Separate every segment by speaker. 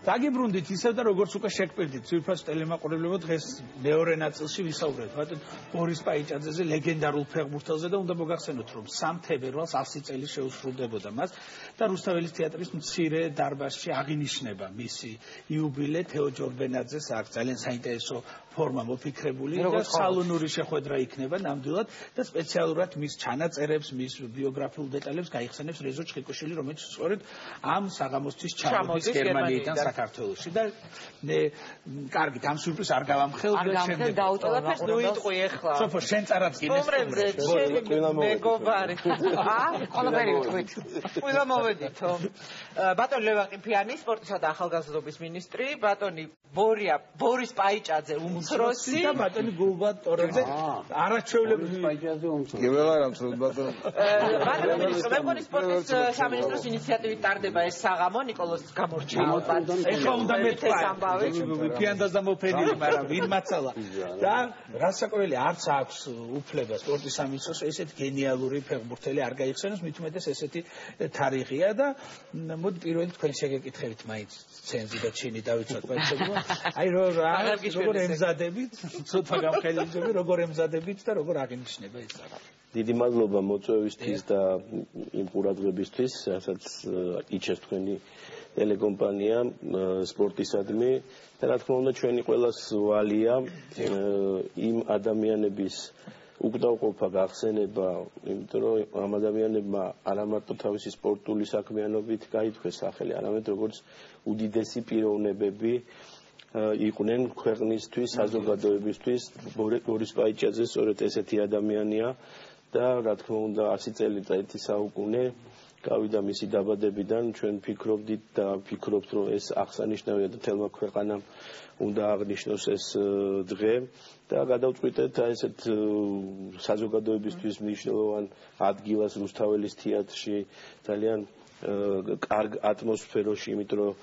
Speaker 1: დაგიბრუნდით ისევ და როგორც უკვე შეგპირდით ძვირფას ტელემაყურებლებო დღეს მეორე ნაწილში ვისაუბრეთ ბატონ ბორის პაიჭაძეზე ლეგენდარულ ფეხბურთელზე და უნდა მოგახსენოთ რომ 3 თებერვალს 100 წელი შეუსრულდებოდა მას და რუსთაველის თეატრის მცირე დარბაზში აღინიშნება მისი იუბილე თეო ჯორბენაძეს აქვს ძალიან საინტერესო ფორმა მოფიქრებული და სალონური შეხვედრა იქნება ნამდვილად და სპეციალურად მის ჩანაწერებს მის ბიოგრაფიულ დეტალებს გაიხსენებს რეზო ჩხიკოშვილი რომელიც სწორედ ამ საღამოსთვის ჩამოდის გერმანიიდან საქართველოში და კარგი ამ სიურპრიზს არ გავამხელებ და შემდეგ
Speaker 2: დაუტოვებს ნუ იტყვი ახლა
Speaker 1: სოფო შენ წარად
Speaker 2: მეგობარი ყველაფერი იტყვით ყველა მოვედითო ბატონ ლევან ყიფიანი სპორტისა და ახალგაზრდობის მინისტრი ბატონი ბორის პაიჭაძე უმცროსი
Speaker 1: და ბატონი გულბად ტორებზე არაჩვეულებრივი
Speaker 3: პაიჭაძე უმცროსი გეველარამს ბატონ
Speaker 2: ბატონი მინისტრი მეგონი სპორტის სამინისტროს ინიციატივით ტარდება ეს საღამო ნიკოლოზ გამორჩეულობა
Speaker 1: ეხლა უნდა მეთქვი ვიფიანდას და მოფენილი მაგრამ ვინ მაცალა და რასაკვირველი არც აქვს უფლება სპორტის სამინისტროს ესეთ გენიალური ფეხბურთელი არ გაიხსენოს მით უმეტეს ესეთი თარიღია და მოდი პირველი თქვენ შეგეკითხებით მაინც ცენზი და ჩინი დავიცვათ პაიჭაძე აი როგორ ემზადებით ცოტა გამხელილები როგორ ემზადებით და როგორ აღინიშნება ეს საღამო
Speaker 4: დიდი მადლობა მოწვევისთვის და იმ ყურადღებისთვის რასაც იჩეს თქვენი ტელეკომპანია სპორტისადმი და რა თქმა უნდა ჩვენი ყველას ვალია იმ ადამიანების უკდავყოფა გახსენება იმიტომ რომ ამ ადამიანებმა არა მარტო თავისი სპორტული საქმიანობით გაითქვეს სახელი არამედ როგორც უდიდესი პიროვნებები იყვნენ ქვეყნისთვის საზოგადოებისთვის ბორის პაიჭაძე სწორედ ესეთი ადამიანია და რა თქმა უნდა 100 წელი და 1 საუკუნე გავიდა მისი დაბადებიდან ჩვენ ფიქრობდით და ფიქრობთ რომ ეს აღსანიშნავია და თელმა ქვეყანამ უნდა აღნიშნოს ეს დღე და გადავწყვიტეთ ესეთ საზოგადოებისთვის მნიშვნელოვან ადგილას რუსთაველის თეატრში ძალიან კარგ ატმოსფეროში იმიტომ რომ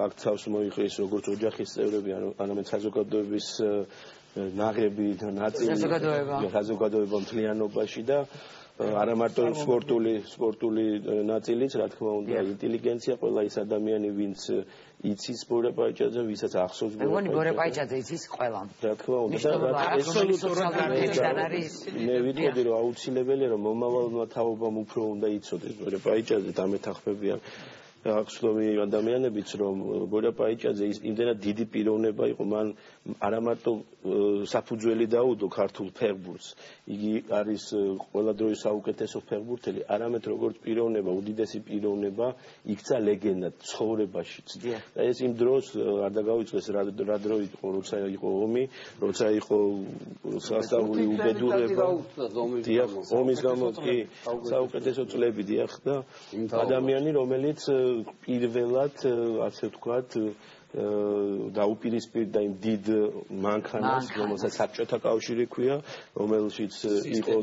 Speaker 4: აქ თავს მოიხეს როგორც ოჯახის წევრები არამედ საზოგადოების ნაღები და ნაწილი საზოგადოება მთლიანობაში და არა მარტო სპორტული ნაწილიც რა თქმა უნდა ინტელიგენცია ყველა ის ადამიანი ვინც იცის ბორე პაიჭაძე ვისაც ახსოვს
Speaker 2: ბორე პაიჭაძე იცის ყველამ
Speaker 4: რა თქმა უნდა მე ვიტყოდი რომ აუცილებელია რომ მომავალმა თაობამ უფრო უნდა იცოდეს ბორე პაიჭაძე და მეთახმებიან ახსოვი ადამიანებიც რომ ბორე პაიჭაძე იმდენად დიდი პიროვნება იყო მან არა მარტო საფუძველი დაუდო ქართულ ფეხბურთს იგი არის ყველა დროის საუკეთესო ფეხბურთელი არამედ როგორც პიროვნება უდიდესი პიროვნება იქცა ლეგენდად ცხოვრებაშიც და ეს იმ დროს არ დაგავიწყდეს რა დრო იყო როცა იყო ომი როცა იყო სასწაული უბედურება ომის გამო კი საუკეთესო წლები დიახ და ადამიანი რომელიც პირველად ასე ვთქვათ დაუპირისპირდა იმ დიდ მანქანას, რომელსაც საბჭოთა კავშირი ქვია, რომელშიც იყო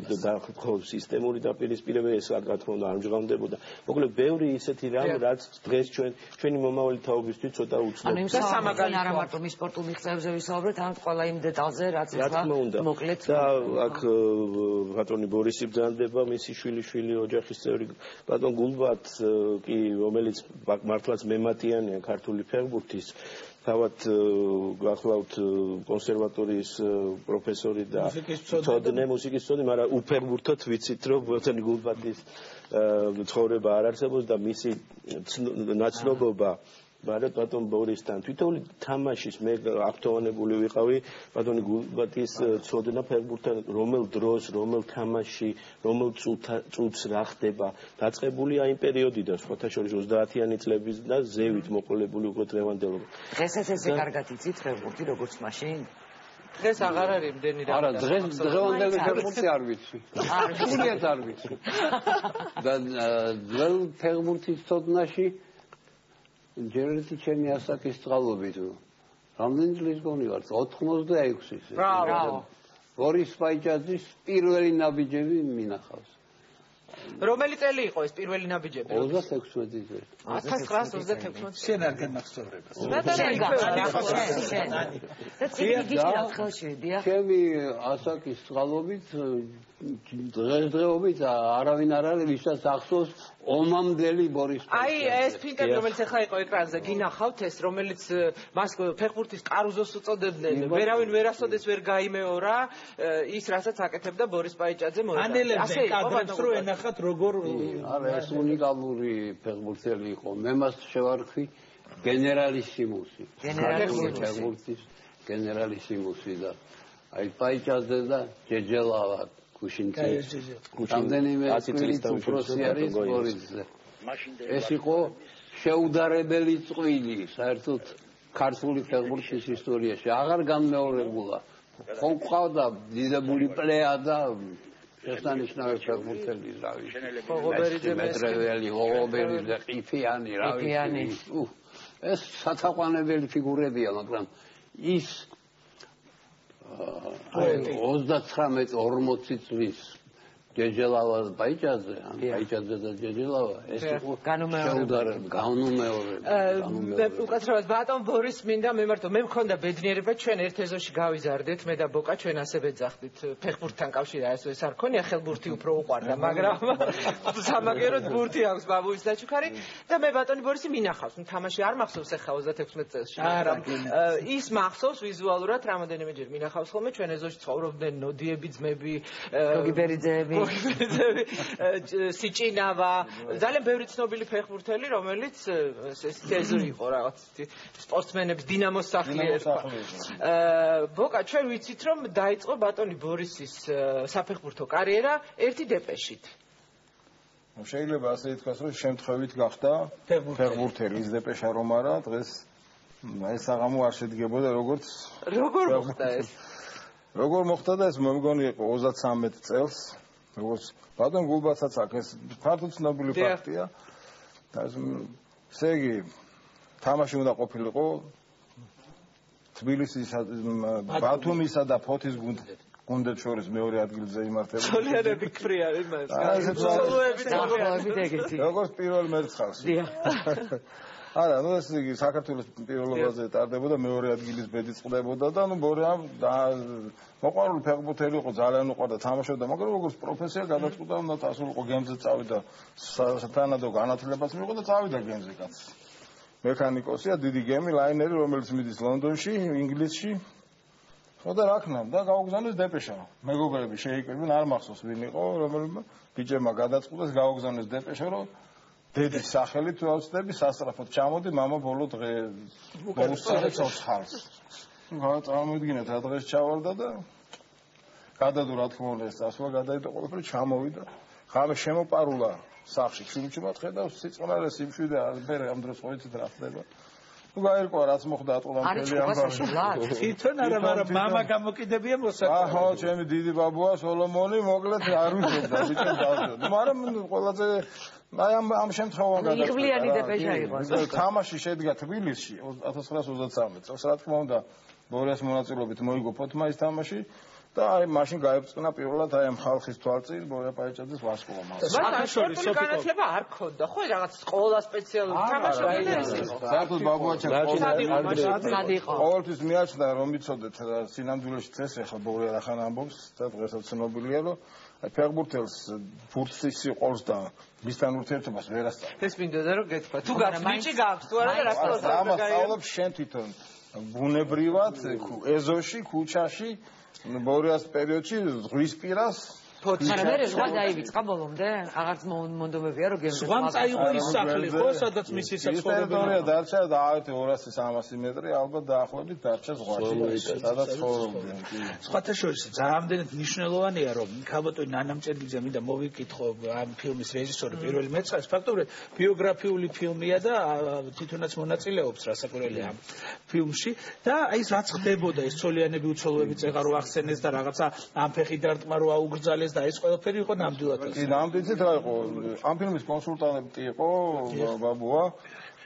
Speaker 4: სისტემური დაპირისპირება, ეს რა თქმა უნდა არ მჟღავნდებოდა. მოკლედ, ბევრი ისეთი რამ, რაც დღეს ჩვენი მომავალი თაობისთვის ცოტა უცნობია.
Speaker 2: ანუ იმ სამაგალითო არა მარტო მის სპორტულ მიღწევებზე ვისაუბრეთ, არამედ ყველა იმ დეტალზე, რაც ახლა მოკლედ
Speaker 4: და აქ ბატონი ბორისი ბრძანდება, მისი შვილი ოჯახის წევრი ბატონ გულბად კი, რომელიც მართლაც მემატიანია ქართული ფეხბურთის თავად გახლავთ კონსერვატორიის პროფესორი და მუსიკის მცოდნე, მაგრამ უფეხბურთად ვიცით რომ ბატონი გულბადის ცხოვრება არ არსებობს და მისი ნაცნობობა ბატონ ბორისთან თვითონ თამაშის მე აქტუალებული ვიყავი ბატონი გულბადის ცოდნა ფეხბურთთან რომელ დროს რომელ თამაში რომელ წუთს რა ხდება დაწყებულია იმ პერიოდიდან სხვათა შორის 30-იანი წლების და ზევით მოყოლებული უკვე დღევანდელობა
Speaker 2: დღესაც ესე კარგად იცით ფეხბურთი როგორც მაშინ
Speaker 5: დღეს აღარ არის იმდენი რა.
Speaker 3: არა, დღევანდელი ფეხბურთი არ ვიცი. სულიად არ ვიცი. და ძველ ფეხბურთის ცოდნაში ჯერ ერთი ჩემი ასაკის წყალობით რამდენი წლის გონი ვარ? 86-ის.
Speaker 2: ბრავო.
Speaker 3: ბორის პაიჭაძის პირველი ნაბიჯები მინახავს.
Speaker 5: რომელი წელი იყო ეს პირველი ნაბიჯები?
Speaker 3: 36 წელი.
Speaker 5: 1936.
Speaker 1: შენ არ განმახსოვრებას.
Speaker 3: ჩემი ასაკის წყალობით დღესდღეობით არავინ არ არის ვისაც ახსოვს ომამდელი ბორის
Speaker 2: აი ეს ფინკები რომელიც ახლა იყო ეკრანზე გინახავთ ეს რომელიც მას ფეხბურთის კარუზოს უწოდებდნენ ვერავინ ვერასოდეს ვერ გაიმეორა ის რასაც აკეთებდა ბორის პაიჭაძე
Speaker 1: მოიტანა ასე კადრებს რო ენახათ როგორ
Speaker 3: არა ეს უნიკალური ფეხბურთელი იყო მე მას შევარქვი გენერალისიმუსი ფეხბურთის გენერალისიმუსი და აი პაიჭაძე და ჯეჯელავა რამდენიმე წლის უფროსი არის ბორისზე. ეს იყო შეუდარებელი წყვილი საერთოდ ქართული ფეხბურთის ისტორიაში. აღარ განმეორებულა. ხომ ყავდა დიდებული პლეადა შესანიშნავი ფეხბურთელი რა ვიცი.
Speaker 2: ღობერიძე
Speaker 3: მეტრეველი, ღობერიძე, ყიფიანი რა ვიცი. ეს სათაყვანებელი ფიგურებია, მაგრამ ის 39-40 წლის ჯეჯელავა ბაიჭაძე, ბაიჭაძე და ჯეჯელავა ეს იყო განუმეორებელი.
Speaker 2: უკაცრავად ბატონ ბორის მინდა მემართო მე მქონდა ბედნიერება ჩვენ ერთ ეზოში გავიზარდეთ მე და ბოკა ჩვენ ასე ვეძახდით ფეხბურთთან კავშირი ეს არ ქონია ხელბურთი უფრო უყვარდა მაგრამ სამაგეროდ ბურთი აქვს ბაბუის დაჩუქარი და მე ბატონი ბორისი მინახავს თამაში არ მახსოვს ახლა 36 წელს მაგრამ ის მახსოვს ვიზუალურად რამოდენიმეჯერ მინახავს ხოლმე ჩვენ ეზოში ცხოვრობდნენ ნოდიები ძმები გოგიბერიძეები სიჭინავა ძალიან ბევრი ცნობილი ფეხბურთელი რომელიც ეს იყო რაღაც სპორტსმენების დინამოს სახლი ერქვა. ბოკა ჩვენ ვიცით რომ დაიწყო ბატონი ბორისის საფეხბურთო კარიერა ერთი დეპეშით.
Speaker 6: შეიძლება ასე ითქვას რომ შემთხვევით გახდა ფეხბურთელი ის დეპეშა რომ არა დღეს ეს საღამო არ შედგებოდა როგორც
Speaker 2: როგორ მოხდა ეს?
Speaker 6: როგორ მოხდა და ეს მე მგონი იყო 33 წელს როგორც ბატონ გულბაცაც აქ ეს ფართოდ ცნობილი ფაქტია. ესე იგი თამაში უნდა ყოფილიყო თბილისის ბათუმისა და ფოთის გუნდებს შორის მეორე ადგილზე იმართება.
Speaker 2: სოლიერები ქრიარი მას.
Speaker 6: როგორც პირველ მერცხალს. არა, ნუ ეს იგი საქართველოს პირველობაზე ტარდებოდა მეორე ადგილის ბედი წყდებოდა და ნუ ბორიამ მოყვარული ფეხბურთელი იყო ძალიან უყვარდა თამაშობდა, მაგრამ როგორც პროფესია გადაწყვიტა უნდა ასულიყო გემზე წავიდა სათანადო განათლებას მიიღო და წავიდა გემზე კაცი. მექანიკოსია, დიდი გემი, ლაინერი, რომელიც მიდის ლონდონში, ინგლისში. ხო და რა ქნა და გაუგზავნეს დეპეშა. მეგობრები შეიკრიბნენ, არ მახსოვს ვინ იყო, რომელმა ბიჭებმა გადაწყვიტეს გაუგზავნეს დეპეშა, რომ დედის სახელით თუ ავწდები სასწრაფოდ ჩამოდი, მამა ბოლო დღე მოუსწრებს ოცხალს. წარმოიდგინეთ რა დღეს ჩავარდა და გადადო რა თქმა უნდა ეს წასვლა გადაიდო ყველაფერი ჩამოვიდა. ხამე შემოპარულა სახში ჩუმჩუმად ხედავს სიწყნარე სიმშვიდე არ ამ დროს ყოიცით რა ხდება. თუ გაირკვა რაც მოხდა ატყლამფელი ამბავი.
Speaker 1: თვითონ არა, მაგრამ მამა გამოკიდებია მოსაკვეთად.
Speaker 6: აჰა, ჩემი დიდი ბაბუა სოლომონი მოკლედ არ უშვებდა ბიჭებს დავდო. მაგრამ ყველაზე აი ამ შემთხვევაში
Speaker 2: იღბლიანი დეპეშა იყო.
Speaker 6: თამაში შედგა თბილისში 1933 წელს, რა თქმა უნდა, ბორიას მონაწილეობით მოიგო ფოთმაის თამაში და აი მაშინ გაებწყნა პირველად აი ამ ხალხის თვალწინ ბორია პაიჭაძეს ვასკოვა მას.
Speaker 2: მაგრამ სპორტული განათლება არ ქონდა, ხო რაღაც სკოლა სპეციალური თამაშობდა ეს იყო.
Speaker 6: საერთოდ ბაბუაჩემ
Speaker 2: იყო.
Speaker 6: ყოველთვის მიაჩნდა რომ მიცოდეთ სინამდვილეში წეს ახლა ბორია რახან ამბობს და დღესაც ცნობილია რომ აი ფეხბურთელს ფურცის სიყვარს და მისთან ურთიერთობას ვერ ასწავლებს.
Speaker 2: ეს მინდოდა რომ გეთქვა. თუ გაქვს ბიჭი გაქვს თუ არა და რა სწავლობს?
Speaker 6: ამას სწავლობს შენ თვითონ. ბუნებრივად ეზოში, ქუჩაში ბორიას პერიოდში ზღვისპირას
Speaker 2: მაგრამ მე რა დაივიწყა ბოლომდე? აღარც მონდომებია რომ გემზე.
Speaker 1: ზღვამ წაიღო ის სახლი ხო, სადაც მისი საცხოვრებელი
Speaker 6: დარჩა და ავეთ 200-300 მეტრი ალბათ დაახლოებით დარჩა ზღვაში, სადაც ცხოვრობდნენ.
Speaker 1: სხვათა შორის რამდენად მნიშვნელოვანია რომ ქალბატონი ნანა მწერლიძე მინდა მოვიკითხო ამ ფილმის რეჟისორი პირველი მეცხრე ფაქტობრივად ბიოგრაფიული ფილმია და თვითონაც მონაწილეობს რასაკვირველია ამ ფილმში და აი რაც ხდებოდა ეს ცოლიანები უცოლოები წეღარო ახსენეს და რაღაცა ამ ფეხი დარტყმა რო აუგრძალეს და ეს ყველაფერი იყო ნამდვილად.
Speaker 6: კი, ნამდვილად რა იყო? ამ ფილმის კონსულტანტი იყო ბაბუა.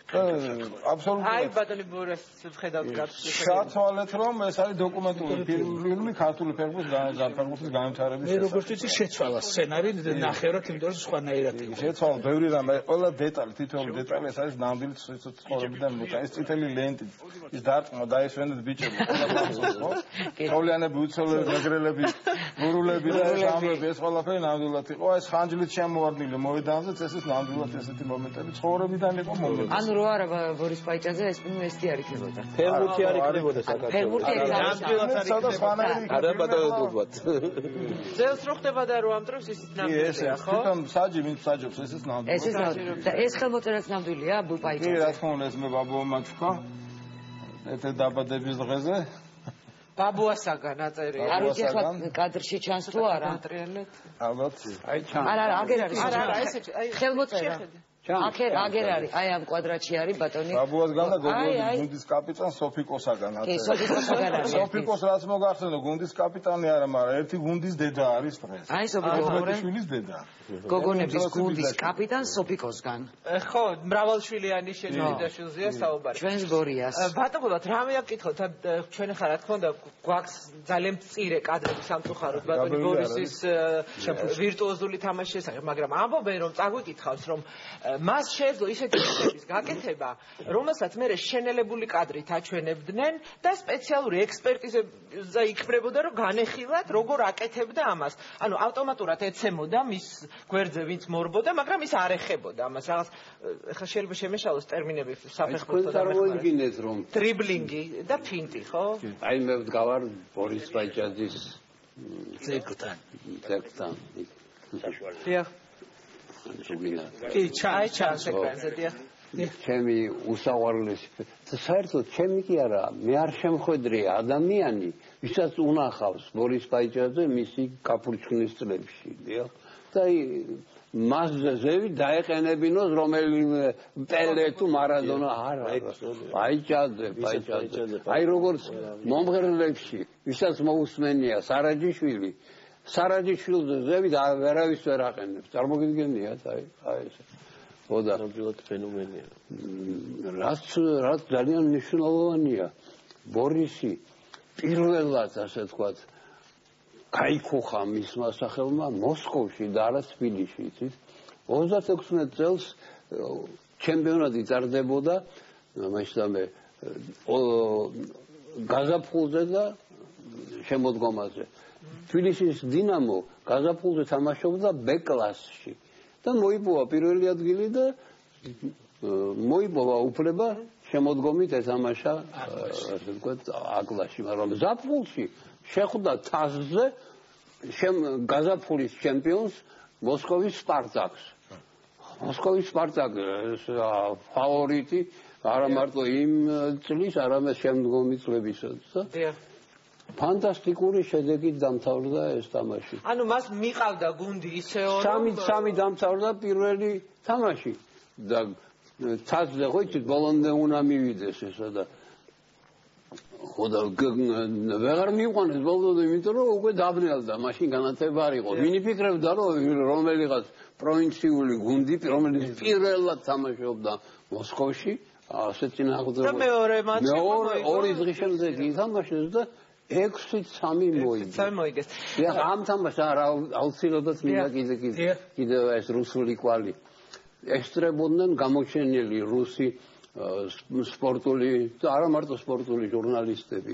Speaker 6: აბსოლუტურად.
Speaker 2: აი ბატონი ბურას ვხედავთ კაცს.
Speaker 6: შაცვალეთ რომ ეს არის დოკუმენტური ფილმი ქართული ფეხბურთის განვითარების.
Speaker 1: მე როგორც ვიცი შეცვალა სცენარი ნახევრად, იმიტომ რომ სხვანაირად იყო.
Speaker 6: შეცვალა ბევრი რამ, ყველა დეტალი, თითოეული დეტალი ეს არის ნამდვილი ცხოვრებიდან მოწა. ეს წითელი ლენტი, ის დარტყმა დაისვენეთ ბიჭები. ხო? თავლიანები უცოლოები, მეგრელები გურულები და ამბები ეს ყველაფერი ნამდვილად იყო. ეს ხანჯლით შემოვარდნილი მოედანზეც ეს ნამდვილად ესეთი მომენტები ცხოვრებიდან იყო მომენტი.
Speaker 7: ანუ რო არა ბორის პაიჭაძე ეს ესეთი არ იქნებოდა.
Speaker 4: ფერმურთი არ იქნებოდა საქართველოს.
Speaker 7: ფერმურთი
Speaker 4: არა ბატონობად.
Speaker 2: ძელს რო ხდება და რო ამ დროს ის ნამდვილია, ხო?
Speaker 6: თვითონ საჯი ვინც საჯობს ეს ნამდვილია.
Speaker 7: ეს და ეს ხელმოწერაც ნამდვილია ბულპაიჭაძე.
Speaker 6: კი, რა თქმა უნდა, ეს მე ბაბუამმა თქვა. ეთე დაბადების დღეზე
Speaker 2: ბაბუასაგან აწერია.
Speaker 7: არ ვიცი ახლა კადრში ჩანს თუ არა.
Speaker 6: ალბათ.
Speaker 3: აი ჩანს.
Speaker 7: არა, აგერ არის.
Speaker 2: არა, ესე
Speaker 7: ხელმოწერა. აგერ არის, აი ამ კვადრატში არის ბატონი.
Speaker 6: ბაბუასგან და გუნდის კაპიტან სოფიკოსაგან აწერია.
Speaker 7: კი, სოფიკოსაგან არის.
Speaker 6: სოფიკოს რაც მოგახსენო, გუნდის კაპიტანი არა, მაგრამ ერთი გუნდის დედა არის დღეს.
Speaker 7: აი სოფიკოს
Speaker 6: შვილის დედა.
Speaker 7: გოგონების გუნდის კაპიტან სოფიკოსგან.
Speaker 2: ხო, მრავალშვილიანი შეჯიბრდა შვილზეა საუბარი.
Speaker 7: ჩვენს გორიას.
Speaker 2: ბატონებად, რამე აკითხოთ, ჩვენ ახლა რა თქმა უნდა გვაქვს ძალიან მწირე კადრები სამწუხაროდ ბატონი ბორისის ვირტუოზული თამაშის შესახებ, მაგრამ ამბობენ რომ წაგვიკითხავს რომ მას შეეძლო ისეთი ფილმების გაკეთება, რომელსაც მერე შენელებული კადრით აჩვენებდნენ და სპეციალური ექსპერტიზა იქნებოდა რომ განეხილათ როგორ აკეთებდა ამას. ანუ ავტომატურად ეცემოდა მის გვერდზე ვინც მორბოდა, მაგრამ ის არ ეხებოდა ამას. რაღაც ახლა შეიძლება შემეშალოს ტერმინები საფეხბურთო და
Speaker 3: წარმოიდგინეთ რომ
Speaker 2: დრიბლინგი და ფინტი, ხო?
Speaker 3: აი მე ვდგავარ ბორის პაიჭაძის
Speaker 1: ზეკთან.
Speaker 2: დიახ.
Speaker 1: კი, ჩანს
Speaker 2: ეკრანზე, დიახ.
Speaker 3: ჩემი უსაყვარლესი საერთოდ ჩემი კი არა, მე არ შემხედრია ადამიანი, ვისაც უნახავს ბორის პაიჭაძე მისი კაპურჩხნის წლებში, დიახ. და მასზე ზევი დაეყენებინოს რომელიმე პელე თუ მარადონა არა. პაიჭაძე. აი როგორც მომღერლებში, ვისაც მოусმენია სარაჯიშვილი, სარაჯიშვილზე ზევი და ვერავის ვერ აყენებს. წარმოგიდგენიათ აი ეს. ხოდა
Speaker 4: ნამდვილად ფენომენია.
Speaker 3: რაც ძალიან მნიშვნელოვანია, ბორისი პირველად ასე ვთქვათ გაიქუხა მისმა სახელმა მოსკოვში და არა თბილისში, იცით? 36 წელს ჩემპიონატი წარდებოდა მასშტაბე გაზაფხულზე და შემოდგომაზე. თბილისის დინამო გაზაფხულზე თამაშობდა B კლასში და მოიპოვა პირველი ადგილი და მოიპოვა უფლება შემოდგომით ეთამაშა ასე ვთქვათ A-კლასში, მაგრამ ზაფხულში შეხვდა თასზე გაზაფხულის ჩემპიონს მოსკოვის სპარტაკს. მოსკოვის სპარტაკი ფავორიტი არა მარტო იმ წლის, არამედ შემდგომი წლებისაც. ფანტასტიკური შედეგით დამთავრდა ეს თამაში.
Speaker 2: ანუ მას მიყავდა გუნდი ისეო
Speaker 3: სამი დამთავრდა პირველი თამაში და თასზე ხო იცით ბოლომდე უნდა მივიდეს ესა და ხოდა ვეღარ მიიყვანეს ბოლომდე, იმიტომ რომ უკვე დაბნელდა, მაშინ განათება არ იყო. ვინ იფიქრებდა რომ რომელიღაც პროვინციული გუნდი, რომელიც პირველად თამაშობდა მოსკოვში, ასე წინააღმდეგ.
Speaker 2: და მეორე მატჩი
Speaker 3: ორი დღის შემდეგ ითამაშეს და 6-3 მოიგეს. ამ თამაშს აუცილებლად მინდა კიდევ ეს რუსული კვალი. ესწრებოდნენ გამოჩენილი რუსი სპორტული და არა მარტო სპორტული ჟურნალისტები.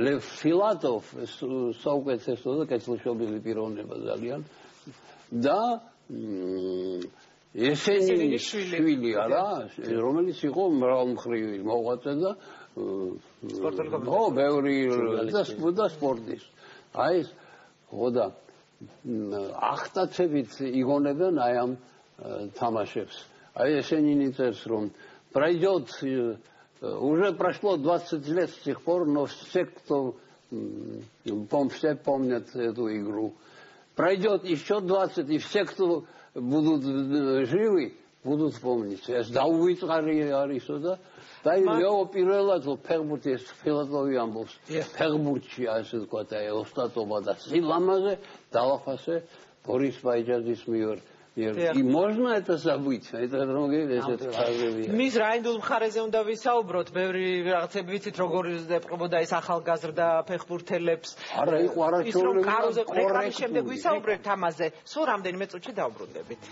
Speaker 3: ლევ ფილატოვ საუკეთესო და კეთილშობილი პიროვნება ძალიან და ესენი შვილი არა, რომელიც იყო მრავალმხრივი მოღვაწე და ბევრი და სპორტის. აი ეს ხოდა ახტაცებით იგონებენ აი ამ თამაშებს. Ai есенин წერს რომ пройдет уже прошло 20 лет с тех пор, но все, кто все помнят эту игру. Пройдет еще 20, и все, кто будут живы, будут помнить. ეს დაუვიწყარი არის და და მეო პირველად ფეხბურთის ფილოსოფია ამბობს. ფეხბურთში ასე ვთქვათ, აი ოსტატობა და სილამაზე დააფასე ბორის პაიჭაძის მიერ. И можно это забыть? Это
Speaker 2: მის რაინდულ მხარეზე უნდა ვისაუბროთ, ბევრი რაღაცები ვიცით, როგორ ეპყრობოდა ეს ახალგაზრდა ფეხბურთელებს.
Speaker 3: არა, იყო არაჩვეულებრივი.
Speaker 2: ის რომ კაროზე ყრეკანის შემდეგ ვისაუბრებთ ამაზე, სულ რამდენიმე წუთში დავბრუნდებით.